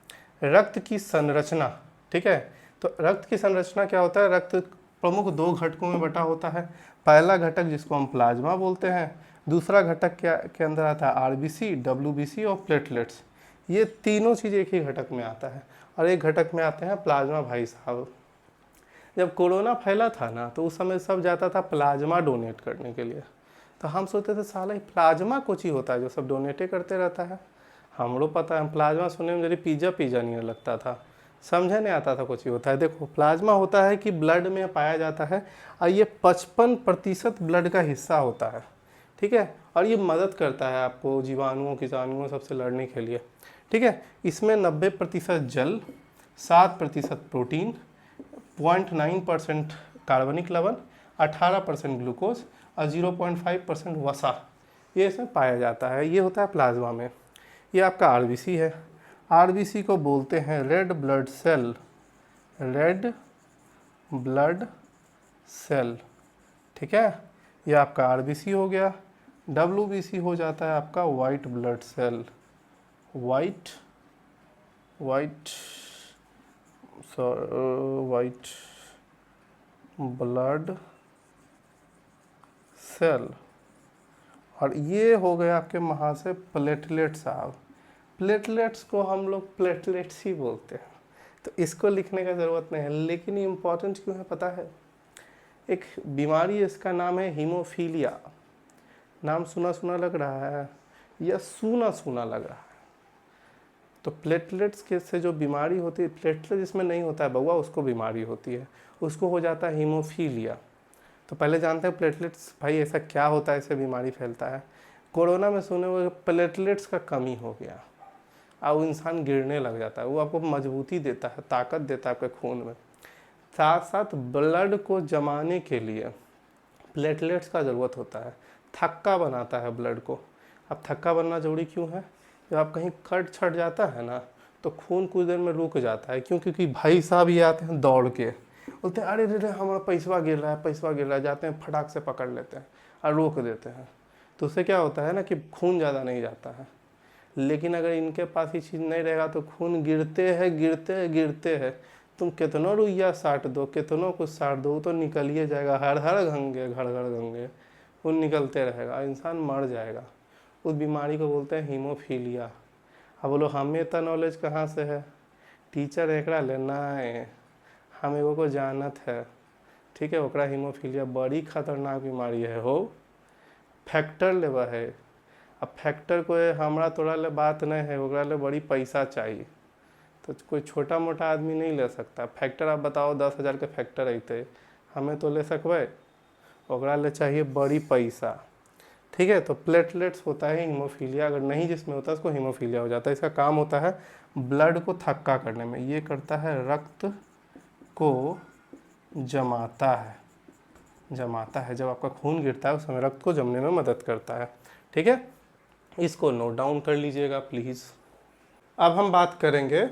रक्त की संरचना, ठीक है, तो रक्त की संरचना क्या होता है? रक्त प्रमुख दो घटकों में बटा होता है। पहला घटक जिसको हम प्लाज्मा बोलते हैं, दूसरा घटक क्या के अंदर आता है? आरबीसी, डब्ल्यूबीसी और प्लेटलेट्स। ये तीनों चीज़ एक ही घटक में आता है, और एक घटक में आते हैं प्लाज्मा। भाई साहब, जब कोरोना फैला था ना, तो उस समय सब जाता था प्लाज्मा डोनेट करने के लिए। तो हम सोचते थे साला ये प्लाज्मा कुछ ही होता है जो सब डोनेटे करते रहता है। हमरो पता है, प्लाज्मा सुनने में जरी पिज्जा पिज्जा नहीं लगता था, समझे नहीं आता था कुछ ही होता है। देखो, प्लाज्मा होता है कि ब्लड में पाया जाता है, और ये 55% ब्लड का हिस्सा होता है। ठीक है, और ये मदद करता है आपको जीवाणुओं कीटाणुओं सबसे लड़ने के लिए। ठीक है, इसमें 90% जल, 7% प्रोटीन, 0.9% कार्बनिक लवण, 18% ग्लूकोज और 0.5% वसा, ये इसमें पाया जाता है। ये होता है प्लाज्मा में। ये आपका आरबीसी है। आरबीसी को बोलते हैं red blood cell, red blood cell. ठीक है, ये आपका आरबीसी हो गया। डब्ल्यूबीसी हो जाता है आपका white blood cell, white blood cell. और ये हो गया आपके महाशय प्लेटलेट साहब। प्लेटलेट्स को हम लोग प्लेटलेट्स ही बोलते हैं, तो इसको लिखने का ज़रूरत नहीं है। लेकिन ये इम्पोर्टेंट क्यों है पता है? एक बीमारी है, इसका नाम है हीमोफीलिया। नाम सुना सुना लग रहा है या सूना सूना लग रहा है? तो प्लेटलेट्स के से जो बीमारी होती है, प्लेटलेट जिसमें नहीं होता है बउआ, उसको बीमारी होती है, उसको हो जाता है हीमोफीलिया। तो पहले जानते हैं प्लेटलेट्स भाई ऐसा क्या होता है, इससे बीमारी फैलता है। कोरोना में सुने हुए प्लेटलेट्स का कमी हो गया, और वो इंसान गिरने लग जाता है। वो आपको मजबूती देता है, ताकत देता है आपके खून में। साथ साथ ब्लड को जमाने के लिए प्लेटलेट्स का ज़रूरत होता है, थक्का बनाता है ब्लड को। अब थक्का बनना जरूरी क्यों है? जब आप कहीं कट छट जाता है ना, तो खून कुछ देर में रुक जाता है। क्यों? क्योंकि भाई साहब ये आते हैं दौड़ के, बोलते हैं अरे रे हमारा पैसवा गिर रहा है, पैसवा गिर रहा है, जाते हैं फटाक से पकड़ लेते हैं और रोक देते हैं। तो उससे क्या होता है ना कि खून ज़्यादा नहीं जाता है। लेकिन अगर इनके पास ये चीज़ नहीं रहेगा तो खून गिरते हैं। तुम कितनों रुइया साट दो, कितनों कुछ साट दो, तो निकल ही जाएगा। हर हर गंगे घर घर गंगे, वो निकलते रहेगा, इंसान मर जाएगा। उस बीमारी को बोलते हैं हीमोफीलिया। अब बोलो हमें तो नॉलेज कहाँ से है? टीचर एकरा लेना है, हम एगो को जानत है। ठीक है, ओकरा हीमोफीलिया बड़ी खतरनाक बीमारी है हो, फैक्टर लेवा है। अब फैक्टर को हमरा तोरा ले बात नहीं है, ओकरा ले बड़ी पैसा चाहिए। तो कोई छोटा मोटा आदमी नहीं ले सकता फैक्टर। आप बताओ 10,000 के फैक्टर अइते, हमें तो ले सकबै? ओकरा ले चाहिए बड़ी पैसा। ठीक है, तो प्लेटलेट्स होता है हीमोफीलिया। अगर नहीं जिसमें होता है उसको हीमोफीलिया हो जाता है। इसका काम होता है ब्लड को थक्का करने में। ये करता है रक्त को जमाता है। जब आपका खून गिरता है उस समय रक्त को जमने में मदद करता है। ठीक है, इसको नोट डाउन कर लीजिएगा प्लीज़। अब हम बात करेंगे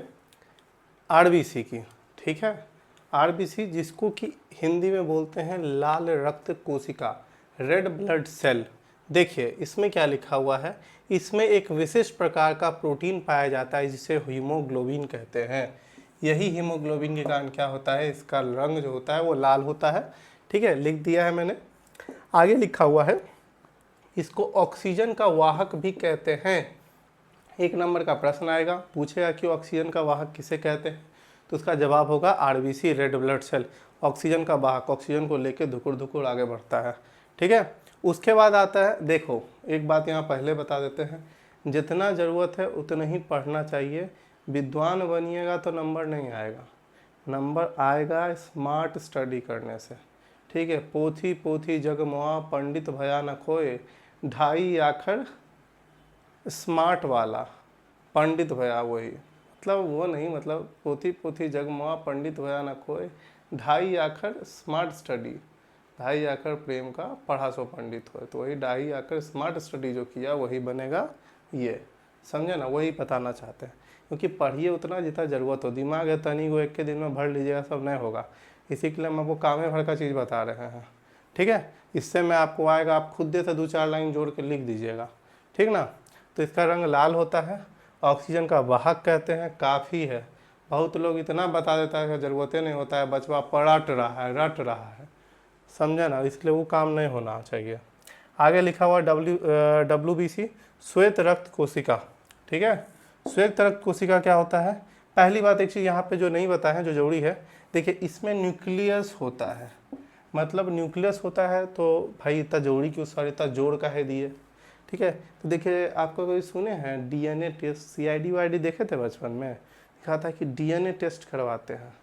आरबीसी की। ठीक है, आरबीसी जिसको कि हिंदी में बोलते हैं लाल रक्त कोशिका, रेड ब्लड सेल। देखिए इसमें क्या लिखा हुआ है, इसमें एक विशिष्ट प्रकार का प्रोटीन पाया जाता है जिसे हीमोग्लोबिन कहते हैं। यही हीमोग्लोबिन के कारण क्या होता है, इसका रंग जो होता है वो लाल होता है। ठीक है, लिख दिया है मैंने। आगे लिखा हुआ है इसको ऑक्सीजन का वाहक भी कहते हैं। 1 नंबर का प्रश्न आएगा, पूछेगा कि ऑक्सीजन का वाहक किसे कहते हैं, तो उसका जवाब होगा RBC, red blood cell. Oxygen का वाहक ऑक्सीजन को लेकर धुकुर धुकुर आगे बढ़ता है। ठीक है, उसके बाद आता है, देखो एक बात यहाँ पहले बता देते हैं, जितना ज़रूरत है उतना ही पढ़ना चाहिए। विद्वान बनिएगा तो नंबर नहीं आएगा, नंबर आएगा स्मार्ट स्टडी करने से। ठीक है, पोथी पोथी जग मोआ, पंडित भया न खोए, ढाई आखर स्मार्ट वाला पंडित भया वही, मतलब वो नहीं, मतलब पोथी पोथी जग मोआ, पंडित भया न खोए, ढाई आखर स्मार्ट स्टडी। ढाई आकर प्रेम का पढ़ा सो पंडित हो, तो वही ढाई आकर स्मार्ट स्टडी जो किया वही बनेगा ये, समझे ना, वही बताना चाहते हैं। क्योंकि पढ़िए उतना जितना ज़रूरत हो, दिमाग है तनी को एक के दिन में भर लीजिएगा सब नहीं होगा, इसी के लिए हम आपको काम भर का चीज़ बता रहे हैं, ठीक है। इससे मैं आपको आएगा, आप खुद से 2-4 लाइन जोड़ के लिख दीजिएगा, ठीक ना। तो इसका रंग लाल होता है, ऑक्सीजन का वाहक कहते हैं, काफ़ी है। बहुत लोग इतना बता देता है कि ज़रूरत नहीं होता है, बचवा पलट रहा है, रट रहा है, समझे ना, इसलिए वो काम नहीं होना चाहिए। आगे लिखा हुआ WBC श्वेत रक्त कोशिका, ठीक है। श्वेत रक्त कोशिका क्या होता है? पहली बात एक चीज़ यहाँ पे जो नहीं बताया है, जो जरूरी है, देखिए इसमें न्यूक्लियस होता है, मतलब न्यूक्लियस होता है, तो भाई इतना जरूरी क्यों सर, इतना जोड़ का है दिए, ठीक है। तो देखिए आपको कोई सुने हैं DNA टेस्ट, CID वाईडी देखे थे बचपन में, लिखा था कि DNA टेस्ट करवाते हैं,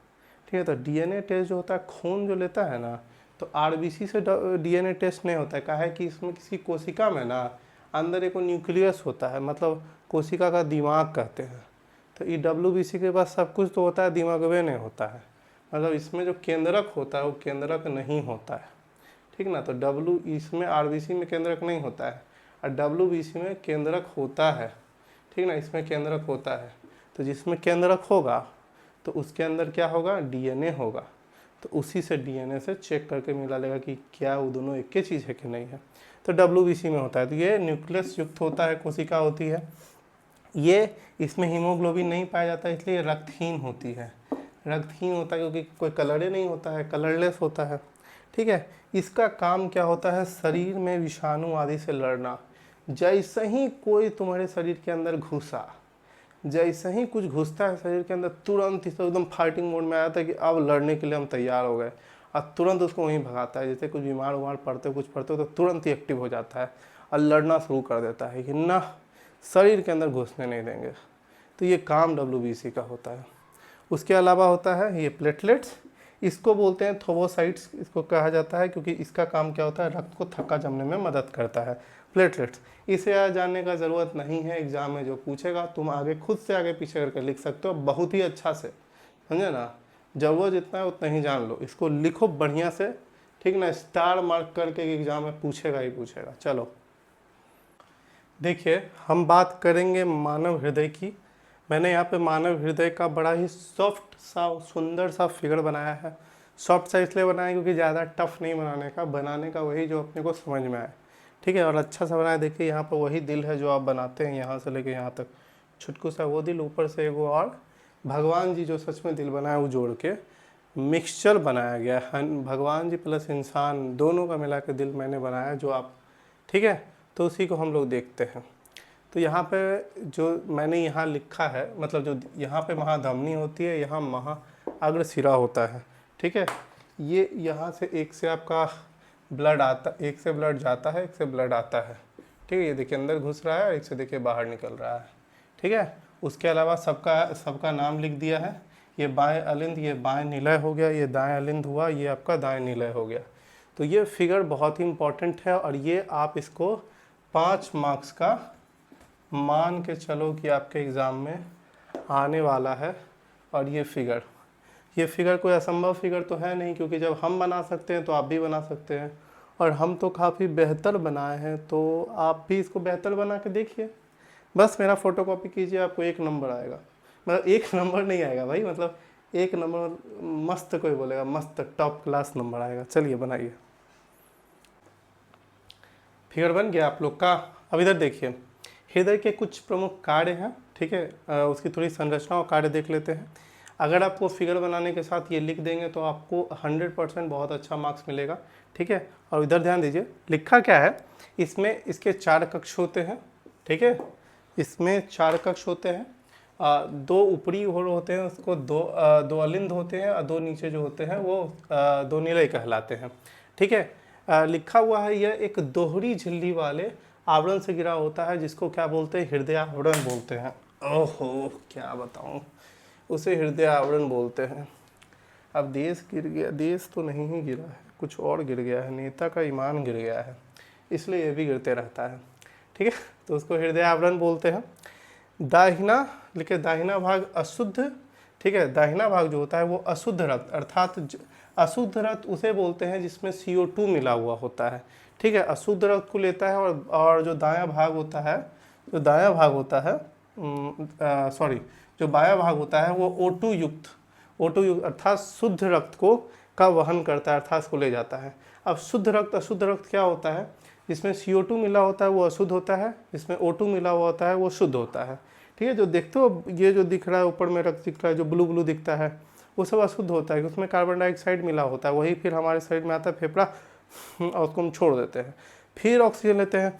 ठीक है। तो DNA टेस्ट जो होता है, खून जो लेता है ना, तो RBC से DNA टेस्ट नहीं होता है, कहा है कि इसमें किसी कोशिका में ना अंदर एक न्यूक्लियस होता है, मतलब कोशिका का दिमाग कहते हैं। तो ये WBC के पास सब कुछ तो होता है, दिमाग में नहीं होता है, मतलब इसमें जो केंद्रक होता है वो केंद्रक नहीं होता है, ठीक ना। तो इसमें RBC में केंद्रक नहीं होता है और WBC में केंद्रक होता है, ठीक ना, इसमें केंद्रक होता है। तो जिसमें केंद्रक होगा तो उसके अंदर क्या होगा, DNA होगा, तो उसी से DNA से चेक करके मिला लेगा कि क्या वो दोनों एक ही चीज़ है कि नहीं है। तो WBC में होता है। तो ये न्यूक्लियस युक्त होता है, कोशिका होती है ये, इसमें हीमोग्लोबिन नहीं पाया जाता है, इसलिए रक्तहीन होती है। रक्तहीन होता है क्योंकि कोई कलर ही नहीं होता है, कलरलेस होता है, ठीक है। इसका काम क्या होता है, शरीर में विषाणु आदि से लड़ना। जैसे ही कोई तुम्हारे शरीर के अंदर घुसा, जैसे ही कुछ घुसता है शरीर के अंदर, तुरंत इसको एकदम फाइटिंग मोड में आता है कि अब लड़ने के लिए हम तैयार हो गए, और तुरंत उसको वहीं भगाता है। जैसे कुछ बीमार उमार पड़ते हो, कुछ पड़ते हो, तो तुरंत ही एक्टिव हो जाता है और लड़ना शुरू कर देता है कि ना शरीर के अंदर घुसने नहीं देंगे। तो ये काम WBC का होता है। उसके अलावा होता है ये प्लेटलेट्स, इसको बोलते हैं थ्रोम्बोसाइट्स, इसको कहा जाता है क्योंकि इसका काम क्या होता है, रक्त को थक्का जमने में मदद करता है, प्लेटलेट्स। इसे जानने का ज़रूरत नहीं है, एग्जाम में जो पूछेगा तुम आगे खुद से आगे पीछे करके लिख सकते हो बहुत ही अच्छा से, समझे ना। ज़रूरत जितना है उतना ही जान लो, इसको लिखो बढ़िया से, ठीक ना, स्टार मार्क करके एग्जाम में पूछेगा ही पूछेगा। चलो देखिए हम बात करेंगे मानव हृदय की। मैंने यहाँ पे मानव हृदय का बड़ा ही सॉफ्ट सा सुंदर सा फिगर बनाया है। सॉफ्ट सा इसलिए बनाया क्योंकि ज़्यादा टफ नहीं बनाने का वही जो अपने को समझ में आए, ठीक है, और अच्छा सा बनाया। देखिए यहाँ पर वही दिल है जो आप बनाते हैं, यहाँ से लेके यहाँ तक छुटकू सा वो दिल, ऊपर से एगो और भगवान जी जो सच में दिल बनाया वो जोड़ के मिक्सचर बनाया गया है, भगवान जी प्लस इंसान दोनों का मिला के दिल मैंने बनाया जो आप, ठीक है। तो उसी को हम लोग देखते हैं। तो यहाँ पे जो मैंने यहाँ लिखा है, मतलब जो यहाँ पे महाधमनी होती है, यहाँ महाअग्रशिरा होता है, ठीक है। ये यहाँ से एक से आपका ब्लड आता, एक से ब्लड जाता है, एक से ब्लड आता है, ठीक है। ये देखिए अंदर घुस रहा है, एक से देखिए बाहर निकल रहा है, ठीक है। उसके अलावा सबका नाम लिख दिया है। ये बाएं अलिंद, ये बाएं निलय हो गया, ये दाएं अलिंद हुआ, ये आपका दाएं निलय हो गया। तो ये फिगर बहुत ही इंपॉर्टेंट है और ये आप इसको 5 मार्क्स का मान के चलो कि आपके एग्ज़ाम में आने वाला है। और ये फिगर कोई असंभव फिगर तो है नहीं, क्योंकि जब हम बना सकते हैं तो आप भी बना सकते हैं, और हम तो काफ़ी बेहतर बनाए हैं, तो आप भी इसको बेहतर बना के देखिए। बस मेरा फ़ोटोकॉपी कीजिए, आपको 1 नंबर आएगा। मतलब 1 नंबर नहीं आएगा भाई, मतलब 1 नंबर मस्त, कोई बोलेगा मस्त टॉप क्लास नंबर आएगा। चलिए बनाइए। फिगर बन गया आप लोग का। अब इधर देखिए, हृदय के कुछ प्रमुख कार्य हैं, ठीक है। उसकी थोड़ी संरचना और कार्य देख लेते हैं। अगर आपको फिगर बनाने के साथ ये लिख देंगे तो आपको 100% बहुत अच्छा मार्क्स मिलेगा, ठीक है। और इधर ध्यान दीजिए, लिखा क्या है, इसमें इसके 4 कक्ष होते हैं, ठीक है। इसमें 4 कक्ष होते हैं, 2 ऊपरी होते हैं, उसको दो अलिंद होते हैं, और 2 नीचे जो होते हैं वो 2 निलय कहलाते हैं, ठीक है। लिखा हुआ है यह एक दोहरी झिल्ली वाले आवरण से घिरा होता है, जिसको क्या बोलते हैं, हृदय आवरण बोलते हैं। ओहो क्या बताऊं, उसे हृदय आवरण बोलते हैं। अब देश गिर गया, देश तो नहीं ही गिरा है, कुछ और गिर गया है, नेता का ईमान गिर गया है, इसलिए ये भी गिरते रहता है, ठीक है। तो उसको हृदय आवरण बोलते हैं। दाहिना लिखे, दाहिना भाग अशुद्ध, ठीक है। दाहिना भाग जो होता है वो अशुद्ध रक्त, अर्थात अशुद्ध रक्त उसे बोलते हैं जिसमें CO2 मिला हुआ होता है, ठीक है। अशुद्ध रक्त को लेता है और जो दायां भाग होता है, जो दायां भाग होता है सॉरी जो बायां भाग होता है वो O2 युक्त अर्थात शुद्ध रक्त को का वहन करता है, अर्थात इसको ले जाता है। अब शुद्ध रक्त अशुद्ध रक्त क्या होता है? जिसमें CO2 मिला होता है वो अशुद्ध होता है, जिसमें O2 मिला हुआ होता है वो शुद्ध होता है, ठीक है। जो देखते हो ये जो दिख रहा है ऊपर में रक्त दिख रहा है, जो ब्लू ब्लू दिखता है, वो सब अशुद्ध होता है, उसमें कार्बन डाइऑक्साइड मिला होता है, वही फिर हमारे शरीर में आता है, फेफड़ा और उसको हम छोड़ देते हैं, फिर ऑक्सीजन लेते हैं,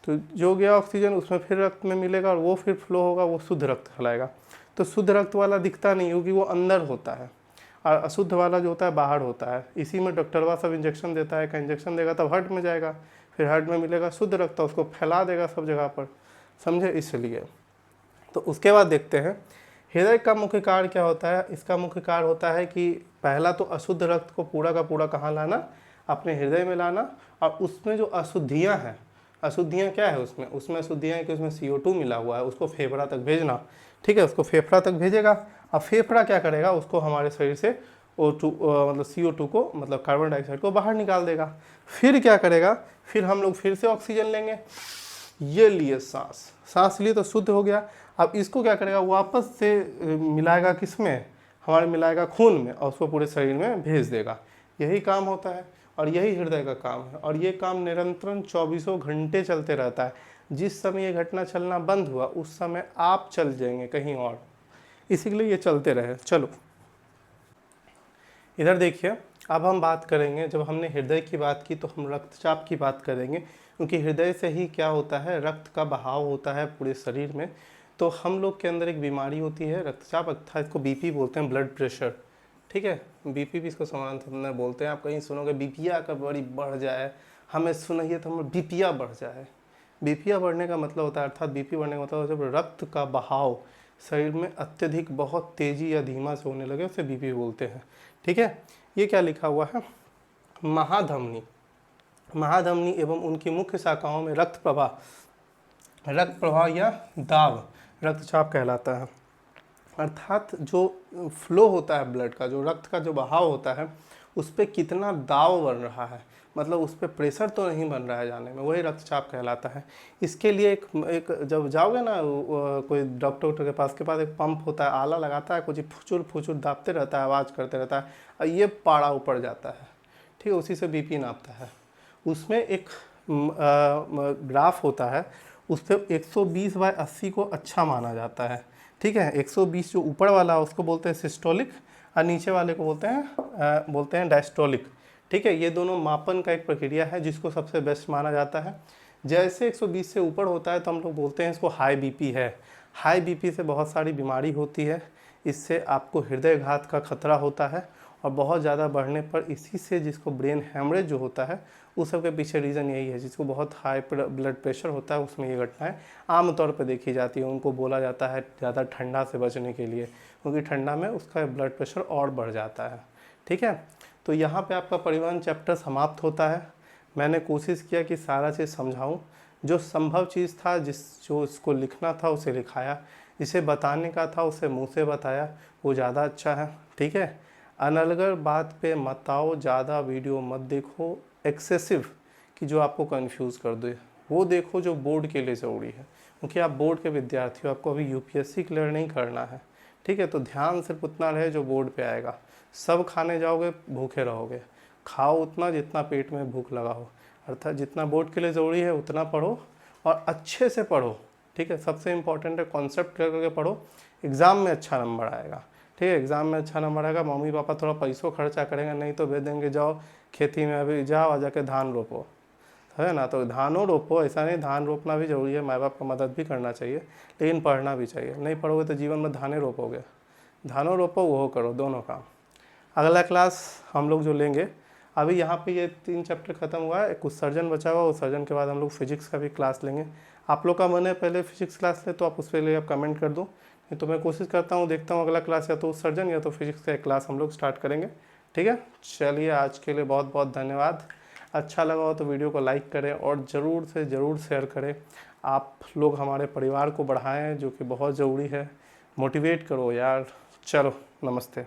तो जो गया ऑक्सीजन उसमें फिर रक्त में मिलेगा और वो फिर फ्लो होगा, वो शुद्ध रक्त कहलाएगा। तो शुद्ध रक्त वाला दिखता नहीं क्योंकि वो अंदर होता है, और अशुद्ध वाला जो होता है बाहर होता है। इसी में डॉक्टरवा सब इंजेक्शन देता है, का इंजेक्शन देगा तब हार्ट में जाएगा, फिर हार्ट में मिलेगा शुद्ध रक्त, उसको फैला देगा सब जगह पर, समझे, इसलिए। तो उसके बाद देखते हैं हृदय का मुख्य कार्य क्या होता है। इसका मुख्य कार्य होता है कि पहला तो अशुद्ध रक्त को पूरा का पूरा कहाँ लाना, अपने हृदय में लाना, और उसमें जो अशुद्धियाँ हैं, अशुद्धियाँ क्या है उसमें अशुद्धियाँ हैं कि उसमें CO2 मिला हुआ है, उसको फेफड़ा तक भेजना, ठीक है। उसको फेफड़ा तक भेजेगा, अब फेफड़ा क्या करेगा, उसको हमारे शरीर से O2 मतलब CO2 को, मतलब कार्बन डाइऑक्साइड को बाहर निकाल देगा। फिर क्या करेगा, फिर हम लोग फिर से ऑक्सीजन लेंगे, ये लिए सांस लिए तो शुद्ध हो गया। अब इसको क्या करेगा, वापस से मिलाएगा किसमें, हमारे मिलाएगा खून में, और उसको पूरे शरीर में भेज देगा। यही काम होता है और यही हृदय का काम है, और ये काम निरंतर 24 घंटे चलते रहता है। जिस समय ये घटना चलना बंद हुआ उस समय आप चल जाएंगे कहीं और, इसी के लिए ये चलते रहे। चलो इधर देखिए, अब हम बात करेंगे, जब हमने हृदय की बात की तो हम रक्तचाप की बात करेंगे, क्योंकि हृदय से ही क्या होता है, रक्त का बहाव होता है पूरे शरीर में। तो हम लोग के अंदर एक बीमारी होती है रक्तचाप, अर्थात इसको BP बोलते हैं, ब्लड प्रेशर, ठीक है। BP भी इसको समानांतर बोलते हैं। आप कहीं सुनोगे बीपिया का बड़ी बढ़ जाए, हमें सुनिए तो हम बीपिया बढ़ जाए। बीपिया बढ़ने का मतलब होता है, अर्थात BP बढ़ने का मतलब जब रक्त का बहाव शरीर में अत्यधिक बहुत तेजी या धीमा से होने लगे, उसे BP बोलते हैं, ठीक है। ये क्या लिखा हुआ है, महाधमनी, महाधमनी एवं उनकी मुख्य शाखाओं में रक्त प्रवाह या दाब रक्तचाप कहलाता है। अर्थात जो फ्लो होता है ब्लड का, जो रक्त का जो बहाव होता है, उस पर कितना दाब बन रहा है, मतलब उस पर प्रेशर तो नहीं बन रहा है जाने में, वही रक्तचाप कहलाता है। इसके लिए एक जब जाओगे ना कोई डॉक्टर के पास एक पंप होता है, आला लगाता है, कुछ फुचुर फुचुर दाबते रहता है, आवाज़ करते रहता है, और ये पाड़ा ऊपर जाता है, ठीक है। उसी से BP नापता है। उसमें एक ग्राफ होता है, उस पर 120/80 को अच्छा माना जाता है, ठीक है। 120 जो ऊपर वाला उसको बोलते हैं सिस्टोलिक, और नीचे वाले को बोलते हैं डायस्टोलिक, ठीक है। ये दोनों मापन का एक प्रक्रिया है जिसको सबसे बेस्ट माना जाता है। जैसे 120 से ऊपर होता है तो हम लोग बोलते हैं इसको हाई BP है। हाई BP से बहुत सारी बीमारी होती है, इससे आपको हृदय घात का खतरा होता है, और बहुत ज़्यादा बढ़ने पर इसी से जिसको ब्रेन हेमरेज जो होता है, उस सब के पीछे रीज़न यही है। जिसको बहुत हाई ब्लड प्रेशर होता है उसमें ये घटनाएं आमतौर पर देखी जाती है। उनको बोला जाता है ज़्यादा ठंडा से बचने के लिए, क्योंकि ठंडा में उसका ब्लड प्रेशर और बढ़ जाता है, ठीक है। तो यहाँ पे आपका परिवहन चैप्टर समाप्त होता है। मैंने कोशिश किया कि सारा चीज़ समझाऊँ, जो संभव चीज़ था, जो इसको लिखना था उसे लिखाया, जिसे बताने का था उसे मुँह से बताया, वो ज़्यादा अच्छा है, ठीक है। अनलगर बात पे मत आओ, ज़्यादा वीडियो मत देखो एक्सेसिव, कि जो आपको कंफ्यूज कर दे, वो देखो जो बोर्ड के लिए ज़रूरी है, क्योंकि आप बोर्ड के विद्यार्थी हो, आपको अभी UPSC क्लियर नहीं करना है, ठीक है। तो ध्यान सिर्फ उतना रहे जो बोर्ड पे आएगा। सब खाने जाओगे भूखे रहोगे, खाओ उतना जितना पेट में भूख लगा हो, अर्थात जितना बोर्ड के लिए ज़रूरी है उतना पढ़ो, और अच्छे से पढ़ो, ठीक है। सबसे इम्पॉर्टेंट है कॉन्सेप्ट क्लियर करके पढ़ो, एग्ज़ाम में अच्छा नंबर आएगा, ठीक है। एग्ज़ाम में अच्छा नंबर आएगा, मम्मी पापा थोड़ा पैसों खर्चा करेंगे, नहीं तो भेज देंगे जाओ खेती में, अभी जाओ आ जाके धान रोपो, है ना। तो धानों रोपो, ऐसा नहीं, धान रोपना भी ज़रूरी है, माँ बाप का मदद भी करना चाहिए, लेकिन पढ़ना भी चाहिए। नहीं पढ़ोगे तो जीवन में धाने रोपोगे, धानों रोपो वो करो, दोनों काम। अगला क्लास हम लोग जो लेंगे, अभी यहाँ पे ये 3 चैप्टर ख़त्म हुआ है, एक उत्सर्जन बचा हुआ, उत्सर्जन के बाद हम लोग फिजिक्स का भी क्लास लेंगे। आप लोग का मन है पहले फिजिक्स क्लास ले तो आप उस पर लिए आप कमेंट कर दो, नहीं तो मैं कोशिश करता हूँ, देखता हूँ अगला क्लास या तो उत्सर्जन या तो फिजिक्स का एक क्लास हम लोग स्टार्ट करेंगे, ठीक है। चलिए आज के लिए बहुत बहुत धन्यवाद। अच्छा लगा हो तो वीडियो को लाइक करें और ज़रूर से ज़रूर शेयर करें। आप लोग हमारे परिवार को बढ़ाएं, जो कि बहुत ज़रूरी है। मोटिवेट करो यार। चलो नमस्ते।